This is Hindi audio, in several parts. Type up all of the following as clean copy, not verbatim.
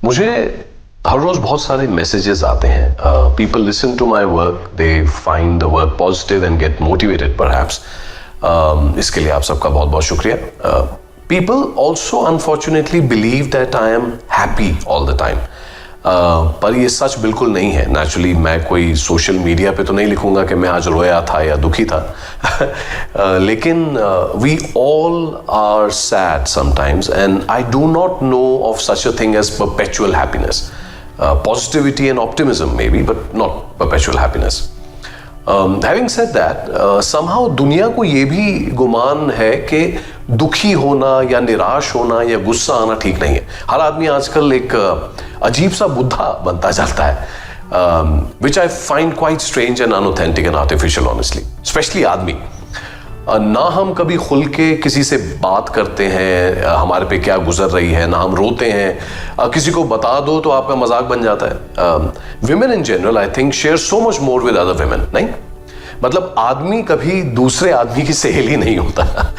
मुझे हर रोज बहुत सारे मैसेजेस आते हैं. People listen to my work, they find the work positive and get motivated perhaps. इसके लिए आप सबका बहुत बहुत शुक्रिया. People also unfortunately believe that I am happy all the time. पर ये सच बिल्कुल नहीं है. नेचुरली मैं कोई सोशल मीडिया पे तो नहीं लिखूंगा कि मैं आज रोया था या दुखी था. लेकिन we all are sad sometimes and I do not know of such a thing as perpetual happiness. Positivity and optimism may be, but not perpetual happiness. Having said that, somehow दुनिया को ये भी गुमान है कि दुखी होना या निराश होना या गुस्सा आना ठीक नहीं है. हर आदमी आजकल एक अजीब सा बुद्धा बनता जाता है, which I find quite strange and unauthentic and artificial honestly. Specially आदमी ना हम कभी खुल के किसी से बात करते हैं हमारे पे क्या गुजर रही है, ना हम रोते हैं. किसी को बता दो तो आपका मजाक बन जाता है. Women in general I think share so much more with other women. नहीं, मतलब आदमी कभी दूसरे आदमी की सहेली नहीं होता.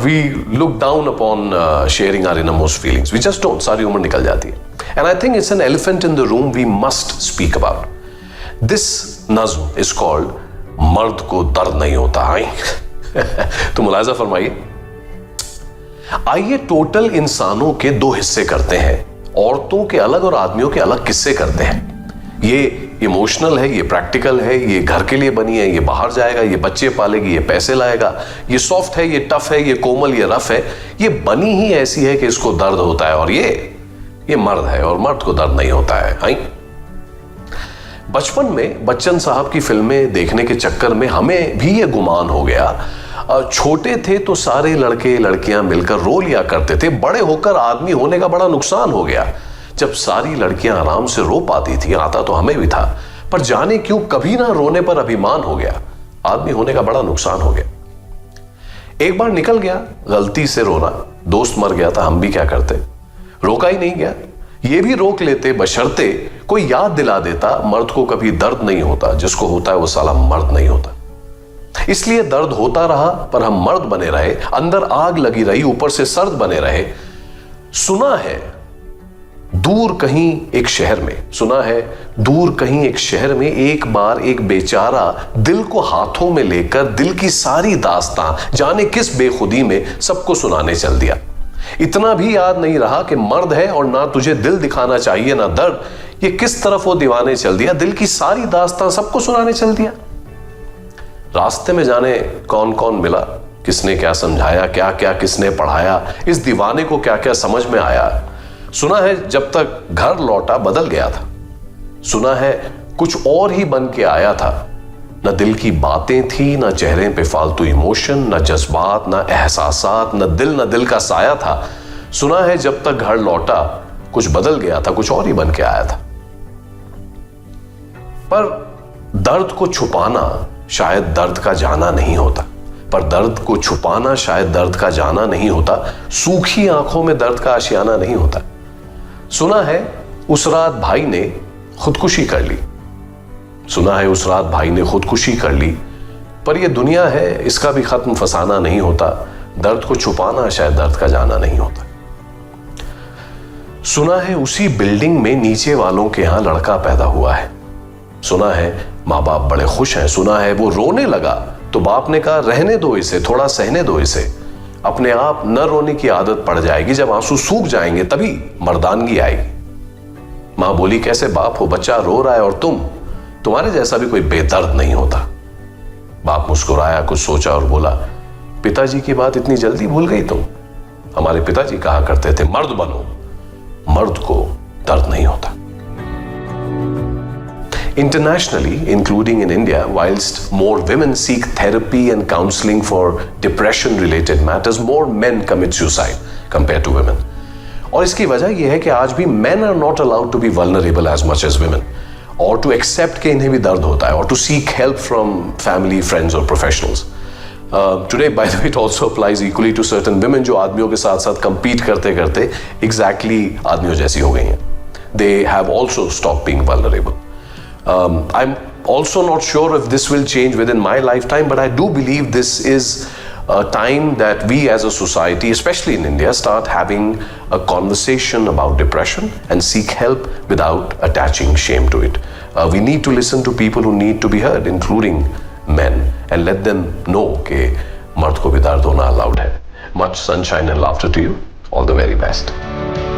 We look down upon sharing our innermost feelings. We just don't. सारी उम्र निकल जाती है. And I think it's an elephant in the room we must speak about. This नज्म इज कॉल्ड मर्द को दर्द नहीं होता. तो मुलाजा फरमाइए. आइए टोटल इंसानों के दो हिस्से करते हैं. औरतों के अलग और आदमियों के अलग किस्से करते हैं. ये इमोशनल है, ये प्रैक्टिकल है, ये घर के लिए बनी है, ये बाहर जाएगा, ये बच्चे पालेगी, ये पैसे लाएगा. ये सॉफ्ट है, ये टफ है, ये कोमल, ये रफ है. ये बनी ही ऐसी है कि इसको दर्द होता है. और ये मर्द है और मर्द को दर्द नहीं होता है. बचपन में बच्चन साहब की फिल्में देखने के चक्कर में हमें भी ये गुमान हो गया. छोटे थे तो सारे लड़के लड़कियां मिलकर रो लिया करते थे. बड़े होकर आदमी होने का बड़ा नुकसान हो गया. जब सारी लड़कियां आराम से रो पाती थी, आता तो हमें भी था, पर जाने क्यों कभी ना रोने पर अभिमान हो गया. आदमी होने का बड़ा नुकसान हो गया. एक बार निकल गया गलती से रोना. दोस्त मर गया था, हम भी क्या करते, रोका ही नहीं गया. ये भी रोक लेते बशर्ते कोई याद दिला देता मर्द को कभी दर्द नहीं होता. जिसको होता है वो साला मर्द नहीं होता. इसलिए दर्द होता रहा पर हम मर्द बने रहे. अंदर आग लगी रही, ऊपर से सर्द बने रहे. सुना है दूर कहीं एक शहर में, सुना है दूर कहीं एक शहर में एक बार एक बेचारा दिल को हाथों में लेकर दिल की सारी दास्तां जाने किस बेखुदी में सबको सुनाने चल दिया. इतना भी याद नहीं रहा कि मर्द है और ना तुझे दिल दिखाना चाहिए ना दर्द. ये किस तरफ वो दीवाने चल दिया. दिल की सारी दास्तां सबको सुनाने चल दिया. रास्ते में जाने कौन कौन मिला, किसने क्या समझाया, क्या क्या किसने पढ़ाया, इस दीवाने को क्या क्या समझ में आया. सुना है जब तक घर लौटा बदल गया था. सुना है कुछ और ही बन के आया था. न दिल की बातें थी, न चेहरे पे फालतू इमोशन, न जज्बात, न एहसासात, न दिल का साया था. सुना है जब तक घर लौटा कुछ बदल गया था, कुछ और ही बन के आया था. पर दर्द को छुपाना शायद दर्द का जाना नहीं होता. पर दर्द को छुपाना शायद दर्द का जाना नहीं होता. सूखी आंखों में दर्द का आशियाना नहीं होता. सुना है उस रात भाई ने खुदकुशी कर ली. सुना है उस रात भाई ने खुदकुशी कर ली. पर यह दुनिया है, इसका भी खत्म फसाना नहीं होता. दर्द को छुपाना शायद दर्द का जाना नहीं होता. सुना है उसी बिल्डिंग में नीचे वालों के यहां लड़का पैदा हुआ है. सुना है माँ बाप बड़े खुश हैं. सुना है वो रोने लगा तो बाप ने कहा रहने दो इसे, थोड़ा सहने दो इसे. अपने आप न रोने की आदत पड़ जाएगी. जब आंसू सूख जाएंगे तभी मर्दानगी आएगी. मां बोली कैसे बाप हो, बच्चा रो रहा है और तुम्हारे जैसा भी कोई बेदर्द नहीं होता. बाप मुस्कुराया, कुछ सोचा और बोला पिताजी की बात इतनी जल्दी भूल गई तुम. हमारे पिताजी कहा करते थे मर्द बनो, मर्द को दर्द नहीं होता. Internationally, including in India, whilst more women seek therapy and counseling for depression-related matters, more men commit suicide compared to women. और इसकी वजह यह है कि आज भी men are not allowed to be vulnerable as much as women, or to accept कि इन्हें भी दर्द होता है, or to seek help from family, friends or professionals. Today, by the way, it also applies equally to certain women जो आदमियों के साथ साथ compete करते करते exactly आदमियों जैसी हो गई हैं. They have also stopped being vulnerable. I'm also not sure if this will change within my lifetime, but I do believe this is a time that we as a society, especially in India, start having a conversation about depression and seek help without attaching shame to it. We need to listen to people who need to be heard, including men, and let them know कि मर्द को भी दर्द होना allowed है. Much sunshine and laughter to you. All the very best.